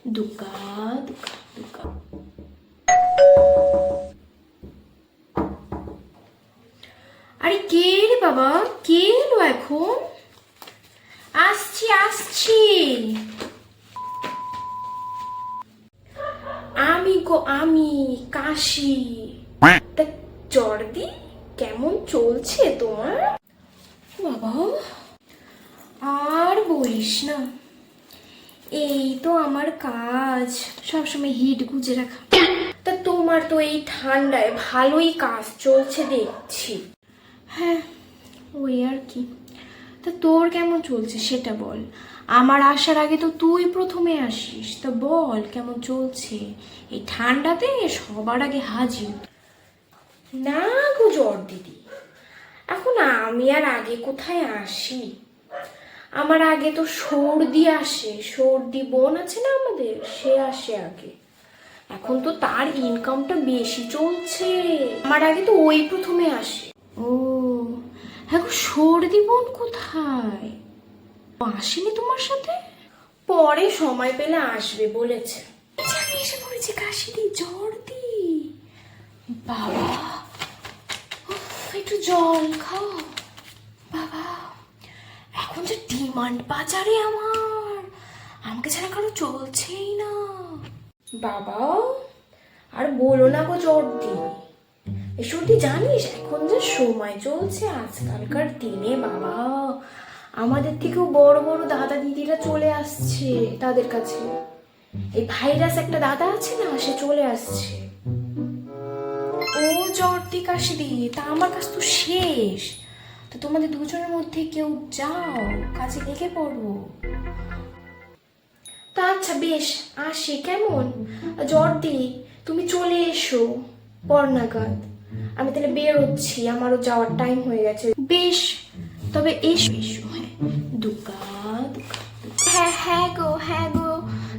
দুকা দুকা দুকা। আরে কে রে বাবা, কে এলো এখন? আসছি আসছি। আমি গো, আমি কাশি। তা জর্দি, কেমন চলছে তোমার? বাবা আর বলিস না, এই তো আমার কাজ, সবসময় হিট গুজে রাখা। তা তোমার তো এই ঠান্ডায় ভালোই কাজ চলছে দেখছি। হ্যাঁ, ওই আর কি। তা তোর কেমন চলছে সেটা বল। আমার আসার আগে তো তুই প্রথমে আসিস, তা বল কেমন চলছে এই ঠান্ডাতে সবার আগে হাজির। না গো জ্বর দিদি, এখন আমি আর আগে কোথায় আসি? আমার আগে তো সর্দি আসে, সর্দি বোন আছে না আমাদের, সে আসে আগে। এখন তো তার ইনকামটা বেশি চলছে, আমার আগে তো ওই প্রথমে আসে। ও হ্যাঁ গো, সর্দি বোন কোথায়? আসেনি তোমার সাথে? পরে সময় পেলে আসবে বলেছে। আমি এসে পড়েছি, কাশি দি, জ্বর দি। বাবা একটু জল খাও বাবা। এখন যে ডিমান্ড বাজারে আমার, আমাকে ছাড়া কারো চলছেই না বাবা। আর বলো না গো জর্দি, এই সর্দি জানিস এখন যে সময় চলছে আজকালকার দিনে বাবা, আমাদের থেকেও বড় বড় দাদা দিদিরা চলে আসছে তাদের কাছে। এই ভাইরাস একটা দাদা আছে না, সে চলে আসছে। ও জর্দি কাশি দি, তা আমার কাছ তো শেষ। তো তোমাদের দুজনের মধ্যে কেউ যাও, কাজে লেগে পড়বো। তা আচ্ছা বেশ, আসি কেমন? জর্দি তুমি চলে এসো পর নাগাদ, আমি তাহলে বেরোচ্ছি, আমারও যাওয়ার টাইম হয়ে গেছে। বেশ, তবে এসো এসো। হ্যাঁ দুকা দুকা। হ্যাঁ হ্যাঁ গো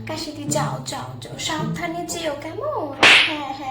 কাশিদি, যাও যাও যাও, সাবধানে যেও কেমন? হ্যাঁ হ্যাঁ।